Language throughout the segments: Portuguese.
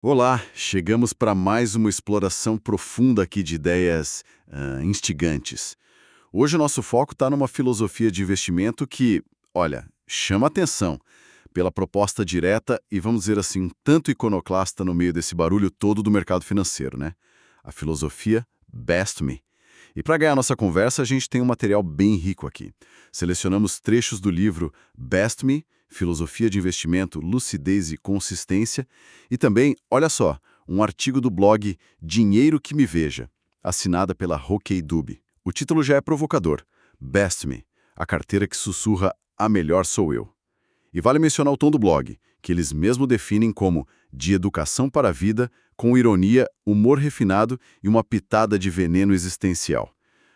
Olá, chegamos para mais uma exploração profunda aqui de ideias instigantes. Hoje o nosso foco está numa filosofia de investimento que, olha, chama atenção pela proposta direta e, vamos dizer assim, um tanto iconoclasta no meio desse barulho todo do mercado financeiro, né? A filosofia Best Me. E para ganhar nossa conversa, a gente tem um material bem rico aqui. Selecionamos trechos do livro Best Me, Filosofia de Investimento, Lucidez e Consistência, e também, olha só, um artigo do blog Dinheiro que Me Veja, assinada pela Hockey Dub. O título já é provocador. Best Me, a carteira que sussurra "A melhor sou eu". E vale mencionar o tom do blog, que eles mesmo definem como de educação para a vida, com ironia, humor refinado e uma pitada de veneno existencial.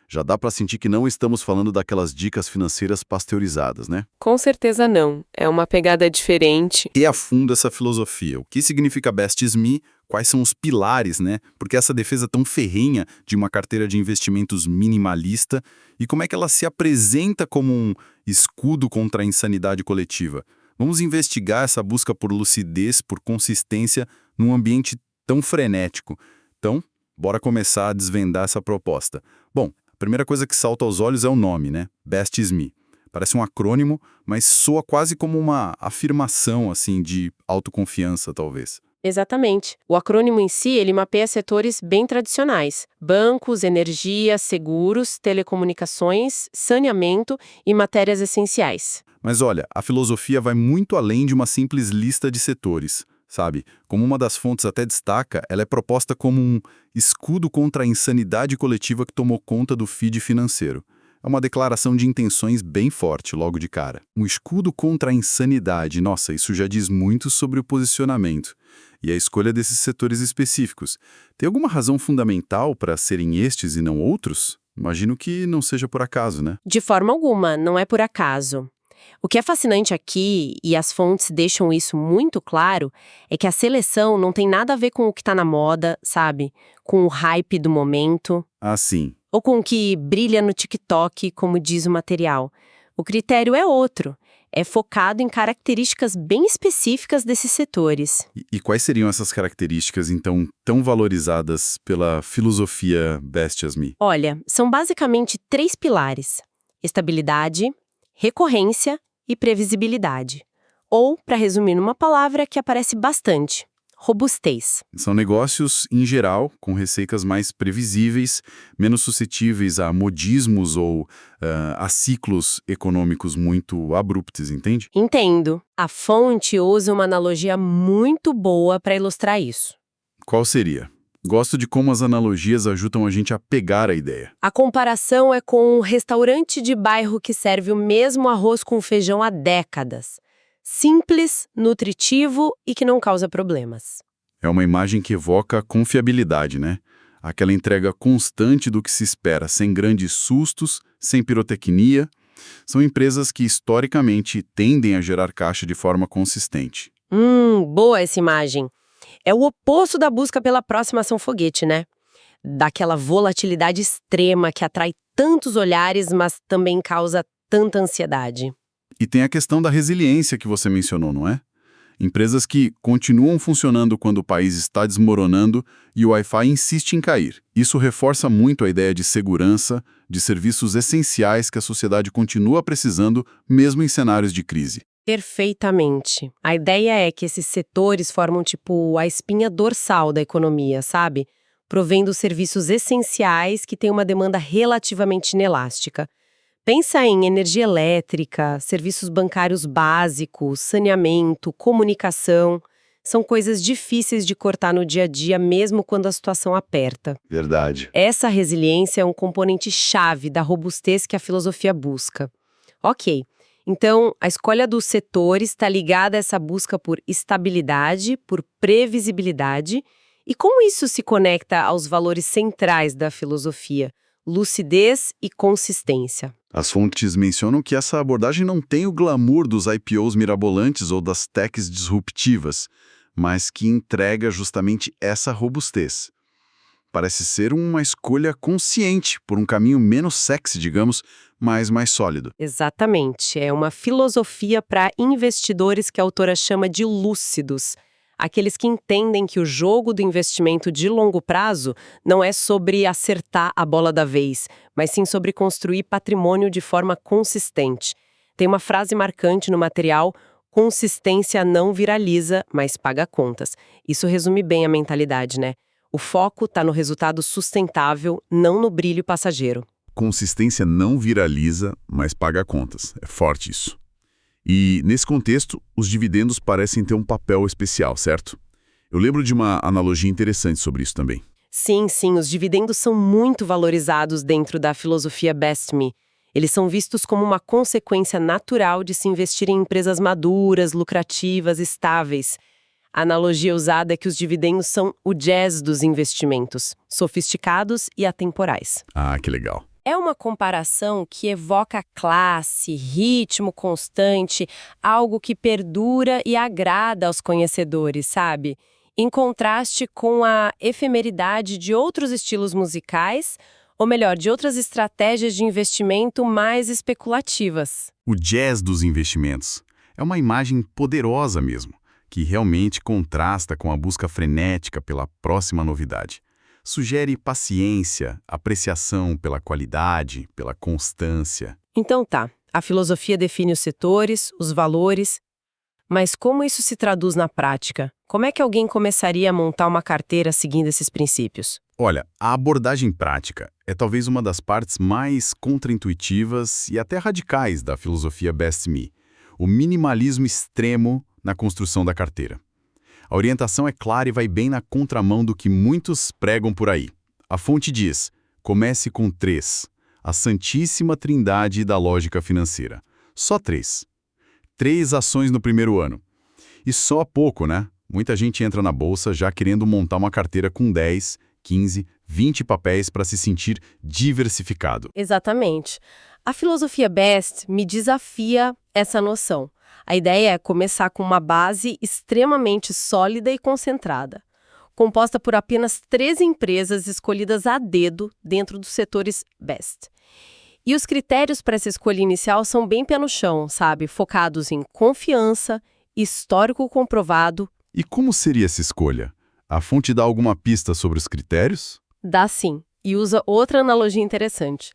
Já dá para sentir que não estamos falando daquelas dicas financeiras pasteurizadas, né? Com certeza não. É uma pegada diferente. E a fundo essa filosofia. O que significa Best Me? Quais são os pilares, né? Porque essa defesa tão ferrenha de uma carteira de investimentos minimalista e como é que ela se apresenta como um escudo contra a insanidade coletiva? Vamos investigar essa busca por lucidez, por consistência num ambiente tão frenético. Então, bora começar a desvendar essa proposta. Bom, a primeira coisa que salta aos olhos é o nome, né? Best Me. Parece um acrônimo, mas soa quase como uma afirmação, assim, de autoconfiança, talvez. Exatamente. O acrônimo em si, ele mapeia setores bem tradicionais: bancos, energia, seguros, telecomunicações, saneamento e matérias essenciais. Mas olha, a filosofia vai muito além de uma simples lista de setores, sabe? Como uma das fontes até destaca, ela é proposta como um escudo contra a insanidade coletiva que tomou conta do feed financeiro. É uma declaração de intenções bem forte, logo de cara. Um escudo contra a insanidade, nossa, isso já diz muito sobre o posicionamento. E a escolha desses setores específicos. Tem alguma razão fundamental para serem estes e não outros? Imagino que não seja por acaso, né? De forma alguma, não é por acaso. O que é fascinante aqui, e as fontes deixam isso muito claro, é que a seleção não tem nada a ver com o que está na moda, sabe? Com o hype do momento, Ah, sim. ou com o que brilha no TikTok, como diz o material. O critério é outro. É focado em características bem específicas desses setores. E quais seriam essas características, então, tão valorizadas pela filosofia Best As Me? Olha, são basicamente 3 pilares: estabilidade, recorrência e previsibilidade. Ou, para resumir numa palavra que aparece bastante: robustez. São negócios, em geral, com receitas mais previsíveis, menos suscetíveis a modismos ou a ciclos econômicos muito abruptos, entende? Entendo. A fonte usa uma analogia muito boa para ilustrar isso. Qual seria? Gosto de como as analogias ajudam a gente a pegar a ideia. A comparação é com um restaurante de bairro que serve o mesmo arroz com feijão há décadas. Simples, nutritivo e que não causa problemas. É uma imagem que evoca confiabilidade, né? Aquela entrega constante do que se espera, sem grandes sustos, sem pirotecnia. São empresas que, historicamente, tendem a gerar caixa de forma consistente. Boa essa imagem. É o oposto da busca pela próxima ação foguete, né? Daquela volatilidade extrema que atrai tantos olhares, mas também causa tanta ansiedade. E tem a questão da resiliência que você mencionou, não é? Empresas que continuam funcionando quando o país está desmoronando e o Wi-Fi insiste em cair. Isso reforça muito a ideia de segurança, de serviços essenciais que a sociedade continua precisando, mesmo em cenários de crise. Perfeitamente. A ideia é que esses setores formam tipo a espinha dorsal da economia, sabe? Provendo serviços essenciais que têm uma demanda relativamente inelástica. Pensa em energia elétrica, serviços bancários básicos, saneamento, comunicação. São coisas difíceis de cortar no dia a dia, mesmo quando a situação aperta. Verdade. Essa resiliência é um componente chave da robustez que a filosofia busca. Ok. Então, a escolha dos setores está ligada a essa busca por estabilidade, por previsibilidade. E como isso se conecta aos valores centrais da filosofia? Lucidez e consistência. As fontes mencionam que essa abordagem não tem o glamour dos IPOs mirabolantes ou das techs disruptivas, mas que entrega justamente essa robustez. Parece ser uma escolha consciente por um caminho menos sexy, digamos, mas mais sólido. Exatamente. É uma filosofia para investidores que a autora chama de lúcidos. Aqueles que entendem que o jogo do investimento de longo prazo não é sobre acertar a bola da vez, mas sim sobre construir patrimônio de forma consistente. Tem uma frase marcante no material: consistência não viraliza, mas paga contas. Isso resume bem a mentalidade, né? O foco está no resultado sustentável, não no brilho passageiro. Consistência não viraliza, mas paga contas. É forte isso. E, nesse contexto, os dividendos parecem ter um papel especial, certo? Eu lembro de uma analogia interessante sobre isso também. Sim, os dividendos são muito valorizados dentro da filosofia Best Me. Eles são vistos como uma consequência natural de se investir em empresas maduras, lucrativas, estáveis. A analogia usada é que os dividendos são o jazz dos investimentos, sofisticados e atemporais. Ah, que legal. É uma comparação que evoca classe, ritmo constante, algo que perdura e agrada aos conhecedores, sabe? Em contraste com a efemeridade de outros estilos musicais, ou melhor, de outras estratégias de investimento mais especulativas. O jazz dos investimentos é uma imagem poderosa mesmo, que realmente contrasta com a busca frenética pela próxima novidade. Sugere paciência, apreciação pela qualidade, pela constância. Então tá, a filosofia define os setores, os valores, mas como isso se traduz na prática? Como é que alguém começaria a montar uma carteira seguindo esses princípios? Olha, a abordagem prática é talvez uma das partes mais contraintuitivas e até radicais da filosofia Best Me, o minimalismo extremo na construção da carteira. A orientação é clara e vai bem na contramão do que muitos pregam por aí. A fonte diz: comece com 3, a santíssima trindade da lógica financeira. Só 3. 3 ações no primeiro ano. E só há pouco, né? Muita gente entra na bolsa já querendo montar uma carteira com 10, 15, 20 papéis para se sentir diversificado. Exatamente. A filosofia Best me desafia essa noção. A ideia é começar com uma base extremamente sólida e concentrada, composta por apenas 3 empresas escolhidas a dedo dentro dos setores Best. E os critérios para essa escolha inicial são bem pé no chão, sabe? Focados em confiança, histórico comprovado. E como seria essa escolha? A fonte dá alguma pista sobre os critérios? Dá sim, e usa outra analogia interessante.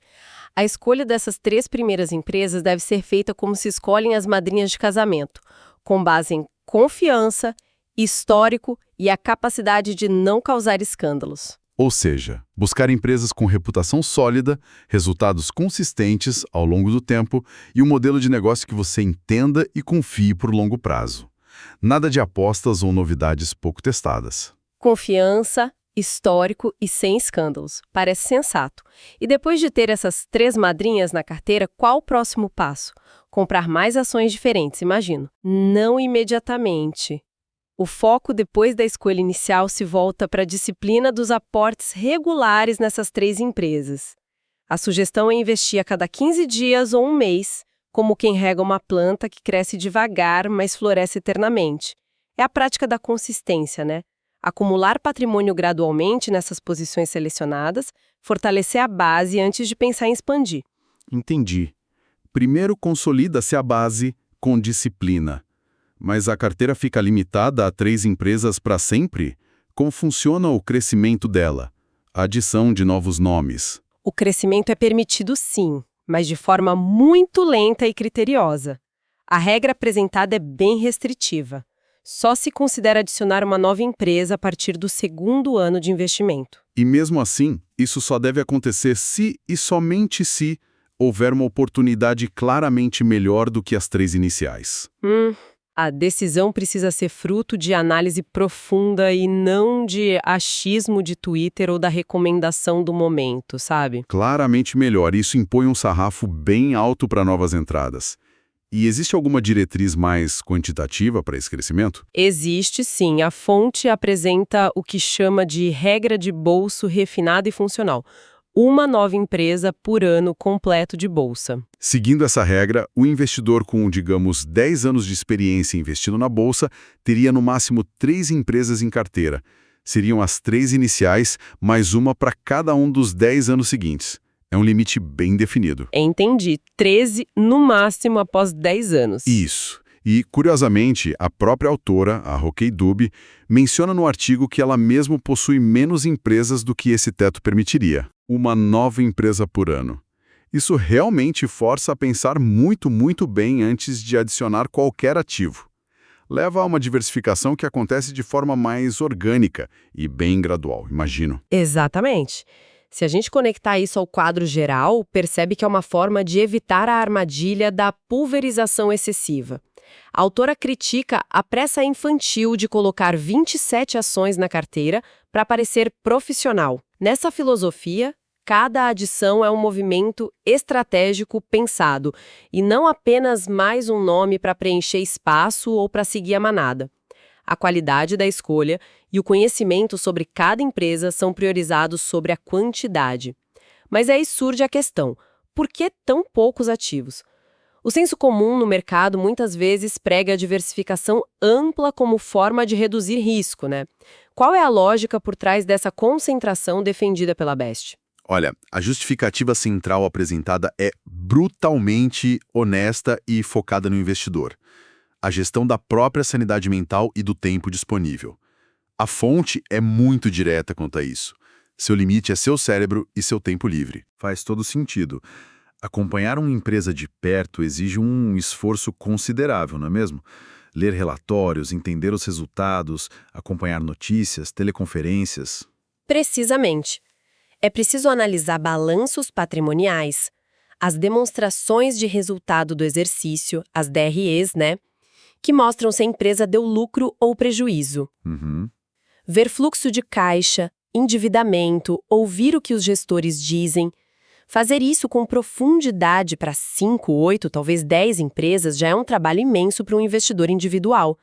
A escolha dessas 3 primeiras empresas deve ser feita como se escolhem as madrinhas de casamento, com base em confiança, histórico e a capacidade de não causar escândalos. Ou seja, buscar empresas com reputação sólida, resultados consistentes ao longo do tempo e um modelo de negócio que você entenda e confie por longo prazo. Nada de apostas ou novidades pouco testadas. Confiança, histórico e sem escândalos. Parece sensato. E depois de ter essas 3 madrinhas na carteira, qual o próximo passo? Comprar mais ações diferentes, imagino. Não imediatamente. O foco depois da escolha inicial se volta para a disciplina dos aportes regulares nessas 3 empresas. A sugestão é investir a cada 15 dias ou um mês, como quem rega uma planta que cresce devagar, mas floresce eternamente. É a prática da consistência, né? Acumular patrimônio gradualmente nessas posições selecionadas, fortalecer a base antes de pensar em expandir. Entendi. Primeiro consolida-se a base com disciplina. Mas a carteira fica limitada a 3 empresas para sempre? Como funciona o crescimento dela? A adição de novos nomes. O crescimento é permitido sim, mas de forma muito lenta e criteriosa. A regra apresentada é bem restritiva. Só se considera adicionar uma nova empresa a partir do 2º ano de investimento. E mesmo assim, isso só deve acontecer se e somente se houver uma oportunidade claramente melhor do que as 3 iniciais. A decisão precisa ser fruto de análise profunda e não de achismo de Twitter ou da recomendação do momento, sabe? Claramente melhor. Isso impõe um sarrafo bem alto para novas entradas. E existe alguma diretriz mais quantitativa para esse crescimento? Existe sim. A fonte apresenta o que chama de regra de bolso refinada e funcional. Uma nova empresa por ano completo de bolsa. Seguindo essa regra, o investidor com, digamos, 10 anos de experiência investindo na bolsa teria no máximo 3 empresas em carteira. Seriam as 3 iniciais, mais uma para cada um dos 10 anos seguintes. É um limite bem definido. Entendi. 13 no máximo após 10 anos. Isso. E, curiosamente, a própria autora, a Roquei Dube, menciona no artigo que ela mesma possui menos empresas do que esse teto permitiria. Uma nova empresa por ano. Isso realmente força a pensar muito, muito bem antes de adicionar qualquer ativo. Leva a uma diversificação que acontece de forma mais orgânica e bem gradual, imagino. Exatamente. Se a gente conectar isso ao quadro geral, percebe que é uma forma de evitar a armadilha da pulverização excessiva. A autora critica a pressa infantil de colocar 27 ações na carteira para parecer profissional. Nessa filosofia, cada adição é um movimento estratégico pensado, e não apenas mais um nome para preencher espaço ou para seguir a manada. A qualidade da escolha e o conhecimento sobre cada empresa são priorizados sobre a quantidade. Mas aí surge a questão: por que tão poucos ativos? O senso comum no mercado muitas vezes prega a diversificação ampla como forma de reduzir risco, né? Qual é a lógica por trás dessa concentração defendida pela Best? Olha, a justificativa central apresentada é brutalmente honesta e focada no investidor. A gestão da própria sanidade mental e do tempo disponível. A fonte é muito direta quanto a isso. Seu limite é seu cérebro e seu tempo livre. Faz todo sentido. Acompanhar uma empresa de perto exige um esforço considerável, não é mesmo? Ler relatórios, entender os resultados, acompanhar notícias, teleconferências. Precisamente. É preciso analisar balanços patrimoniais, as demonstrações de resultado do exercício, as DREs, né? Que mostram se a empresa deu lucro ou prejuízo. Ver fluxo de caixa, endividamento, ouvir o que os gestores dizem. Fazer isso com profundidade para 5, 8, talvez 10 empresas já é um trabalho imenso para um investidor individual.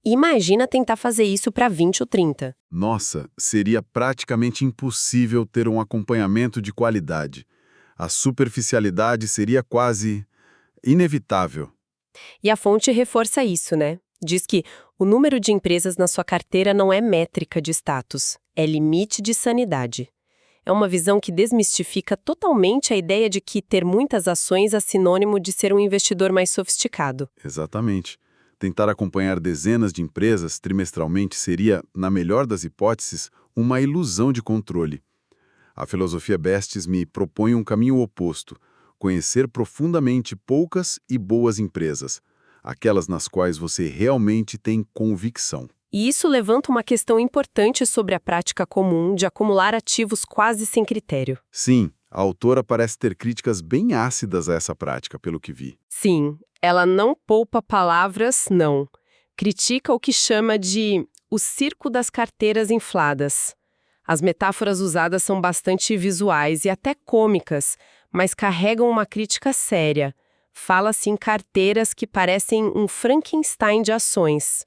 Imagina tentar fazer isso para 20 ou 30. Nossa, seria praticamente impossível ter um acompanhamento de qualidade. A superficialidade seria quase inevitável. E a fonte reforça isso, né? Diz que o número de empresas na sua carteira não é métrica de status, é limite de sanidade. É uma visão que desmistifica totalmente a ideia de que ter muitas ações é sinônimo de ser um investidor mais sofisticado. Exatamente. Tentar acompanhar dezenas de empresas trimestralmente seria, na melhor das hipóteses, uma ilusão de controle. A filosofia Bestes me propõe um caminho oposto: conhecer profundamente poucas e boas empresas, aquelas nas quais você realmente tem convicção. E isso levanta uma questão importante sobre a prática comum de acumular ativos quase sem critério. Sim, a autora parece ter críticas bem ácidas a essa prática, pelo que vi. Sim, ela não poupa palavras, não. Critica o que chama de o circo das carteiras infladas. As metáforas usadas são bastante visuais e até cômicas, mas carregam uma crítica séria. Fala-se em carteiras que parecem um Frankenstein de ações.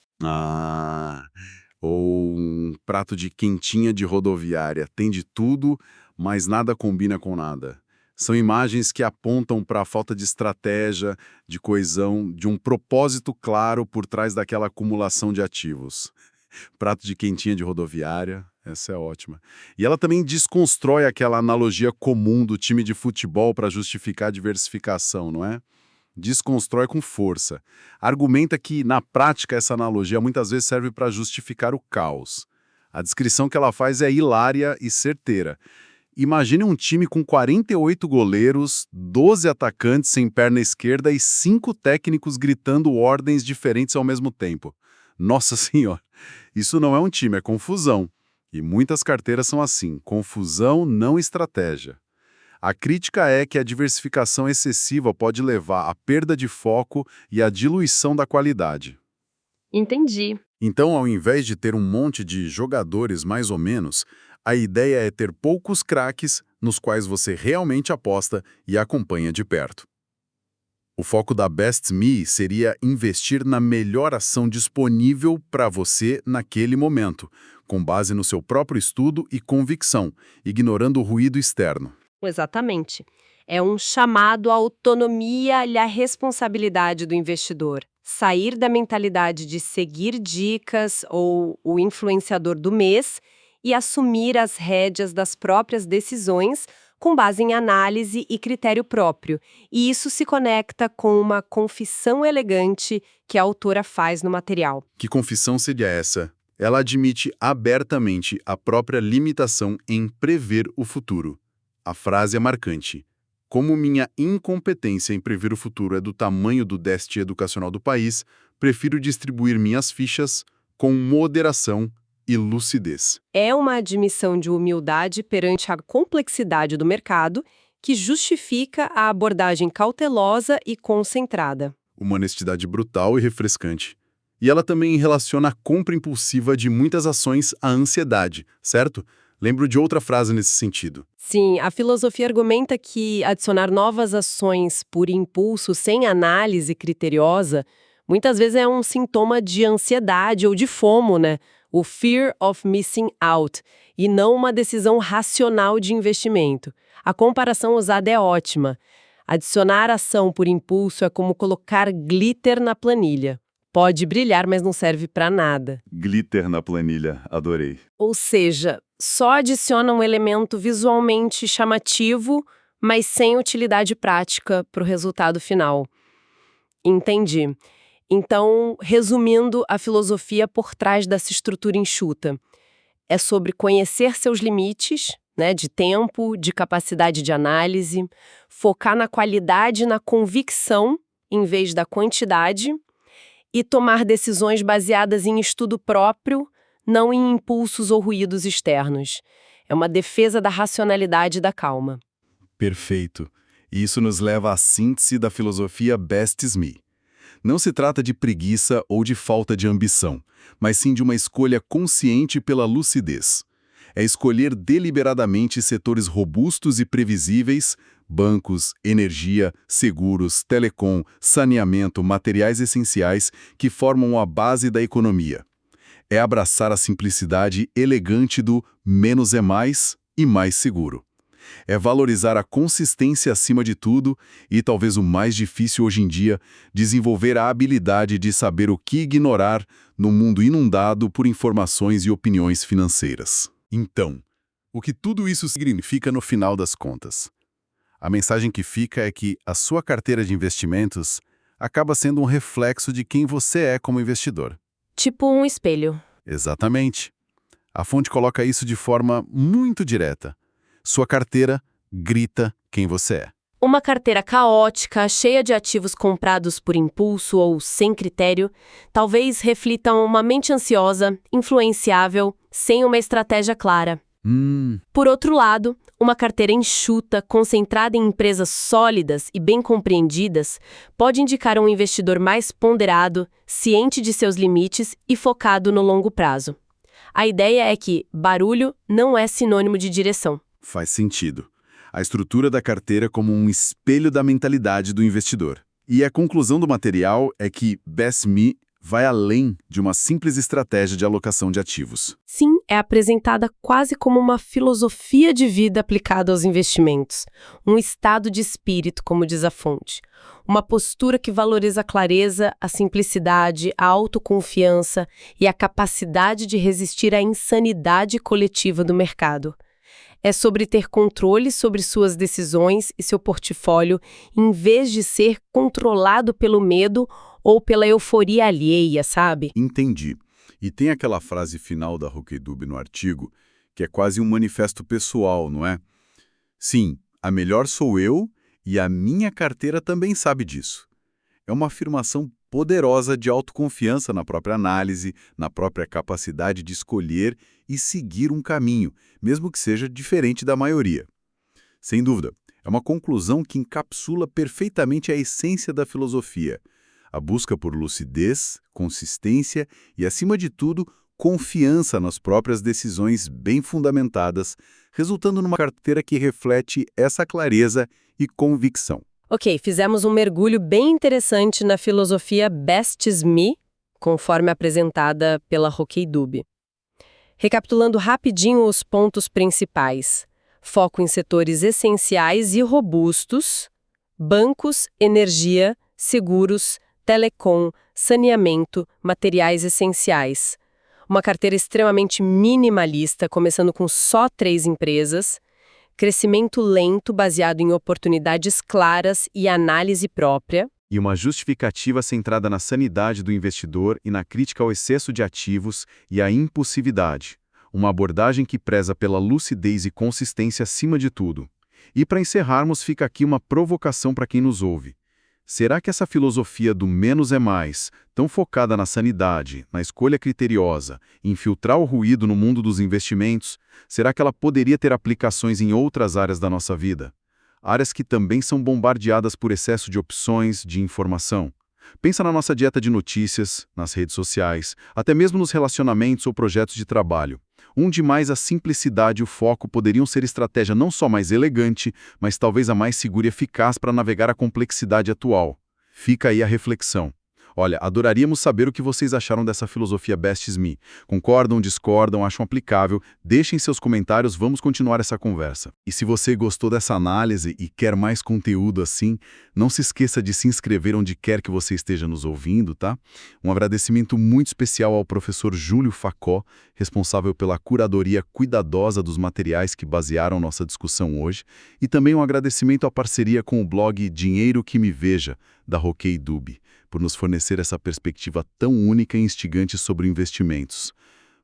Ou um prato de quentinha de rodoviária. Tem de tudo, mas nada combina com nada. São imagens que apontam para a falta de estratégia, de coesão, de um propósito claro por trás daquela acumulação de ativos. Prato de quentinha de rodoviária, essa é ótima. E ela também desconstrói aquela analogia comum do time de futebol para justificar a diversificação, não é? Desconstrói com força. Argumenta que, na prática, essa analogia muitas vezes serve para justificar o caos. A descrição que ela faz é hilária e certeira. Imagine um time com 48 goleiros, 12 atacantes sem perna esquerda e 5 técnicos gritando ordens diferentes ao mesmo tempo. Nossa Senhora, isso não é um time, é confusão. E muitas carteiras são assim, confusão, não estratégia. A crítica é que a diversificação excessiva pode levar à perda de foco e à diluição da qualidade. Entendi. Então, ao invés de ter um monte de jogadores mais ou menos, a ideia é ter poucos craques nos quais você realmente aposta e acompanha de perto. O foco da Best Me seria investir na melhor ação disponível para você naquele momento, com base no seu próprio estudo e convicção, ignorando o ruído externo. Exatamente. É um chamado à autonomia e à responsabilidade do investidor. Sair da mentalidade de seguir dicas ou o influenciador do mês e assumir as rédeas das próprias decisões, com base em análise e critério próprio. E isso se conecta com uma confissão elegante que a autora faz no material. Que confissão seria essa? Ela admite abertamente a própria limitação em prever o futuro. A frase é marcante. Como minha incompetência em prever o futuro é do tamanho do déficit educacional do país, prefiro distribuir minhas fichas com moderação e lucidez. É uma admissão de humildade perante a complexidade do mercado que justifica a abordagem cautelosa e concentrada. Uma honestidade brutal e refrescante. E ela também relaciona a compra impulsiva de muitas ações à ansiedade, certo? Lembro de outra frase nesse sentido. Sim, a filosofia argumenta que adicionar novas ações por impulso sem análise criteriosa muitas vezes é um sintoma de ansiedade ou de FOMO, né? O fear of missing out, e não uma decisão racional de investimento. A comparação usada é ótima. Adicionar ação por impulso é como colocar glitter na planilha. Pode brilhar, mas não serve para nada. Glitter na planilha, adorei. Ou seja, só adiciona um elemento visualmente chamativo, mas sem utilidade prática para o resultado final. Entendi. Então, resumindo a filosofia por trás dessa estrutura enxuta, é sobre conhecer seus limites, né, de tempo, de capacidade de análise, focar na qualidade e na convicção em vez da quantidade e tomar decisões baseadas em estudo próprio, não em impulsos ou ruídos externos. É uma defesa da racionalidade e da calma. Perfeito. E isso nos leva à síntese da filosofia Best Me. Não se trata de preguiça ou de falta de ambição, mas sim de uma escolha consciente pela lucidez. É escolher deliberadamente setores robustos e previsíveis, bancos, energia, seguros, telecom, saneamento, materiais essenciais que formam a base da economia. É abraçar a simplicidade elegante do menos é mais e mais seguro. É valorizar a consistência acima de tudo e, talvez o mais difícil hoje em dia, desenvolver a habilidade de saber o que ignorar no mundo inundado por informações e opiniões financeiras. Então, o que tudo isso significa no final das contas? A mensagem que fica é que a sua carteira de investimentos acaba sendo um reflexo de quem você é como investidor. Tipo um espelho. Exatamente. A fonte coloca isso de forma muito direta. Sua carteira grita quem você é. Uma carteira caótica, cheia de ativos comprados por impulso ou sem critério, talvez reflita uma mente ansiosa, influenciável, sem uma estratégia clara. Por outro lado, uma carteira enxuta, concentrada em empresas sólidas e bem compreendidas, pode indicar um investidor mais ponderado, ciente de seus limites e focado no longo prazo. A ideia é que barulho não é sinônimo de direção. Faz sentido. A estrutura da carteira como um espelho da mentalidade do investidor. E a conclusão do material é que Best Me vai além de uma simples estratégia de alocação de ativos. Sim, é apresentada quase como uma filosofia de vida aplicada aos investimentos. Um estado de espírito, como diz a fonte. Uma postura que valoriza a clareza, a simplicidade, a autoconfiança e a capacidade de resistir à insanidade coletiva do mercado. É sobre ter controle sobre suas decisões e seu portfólio, em vez de ser controlado pelo medo ou pela euforia alheia, sabe? Entendi. E tem aquela frase final da Roquedub no artigo, que é quase um manifesto pessoal, não é? Sim, a melhor sou eu e a minha carteira também sabe disso. É uma afirmação poderosa de autoconfiança na própria análise, na própria capacidade de escolher e seguir um caminho, mesmo que seja diferente da maioria. Sem dúvida, é uma conclusão que encapsula perfeitamente a essência da filosofia, a busca por lucidez, consistência e, acima de tudo, confiança nas próprias decisões bem fundamentadas, resultando numa carteira que reflete essa clareza e convicção. Ok, fizemos um mergulho bem interessante na filosofia Best Me, conforme apresentada pela Roquedub. Recapitulando rapidinho os pontos principais. Foco em setores essenciais e robustos, bancos, energia, seguros, telecom, saneamento, materiais essenciais. Uma carteira extremamente minimalista, começando com só 3 empresas. Crescimento lento baseado em oportunidades claras e análise própria. E uma justificativa centrada na sanidade do investidor e na crítica ao excesso de ativos e à impulsividade. Uma abordagem que preza pela lucidez e consistência acima de tudo. E para encerrarmos, fica aqui uma provocação para quem nos ouve. Será que essa filosofia do menos é mais, tão focada na sanidade, na escolha criteriosa, em filtrar o ruído no mundo dos investimentos, será que ela poderia ter aplicações em outras áreas da nossa vida? Áreas que também são bombardeadas por excesso de opções, de informação. Pensa na nossa dieta de notícias, nas redes sociais, até mesmo nos relacionamentos ou projetos de trabalho. Onde mais a simplicidade e o foco poderiam ser estratégia não só mais elegante, mas talvez a mais segura e eficaz para navegar a complexidade atual. Fica aí a reflexão. Olha, adoraríamos saber o que vocês acharam dessa filosofia Best Me. Concordam, discordam, acham aplicável? Deixem seus comentários, vamos continuar essa conversa. E se você gostou dessa análise e quer mais conteúdo assim, não se esqueça de se inscrever onde quer que você esteja nos ouvindo, tá? Um agradecimento muito especial ao professor Júlio Facó, responsável pela curadoria cuidadosa dos materiais que basearam nossa discussão hoje, e também um agradecimento à parceria com o blog Dinheiro que Me Veja, da Roquei Dub, por nos fornecer essa perspectiva tão única e instigante sobre investimentos.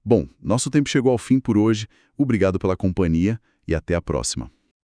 Bom, nosso tempo chegou ao fim por hoje. Obrigado pela companhia e até a próxima.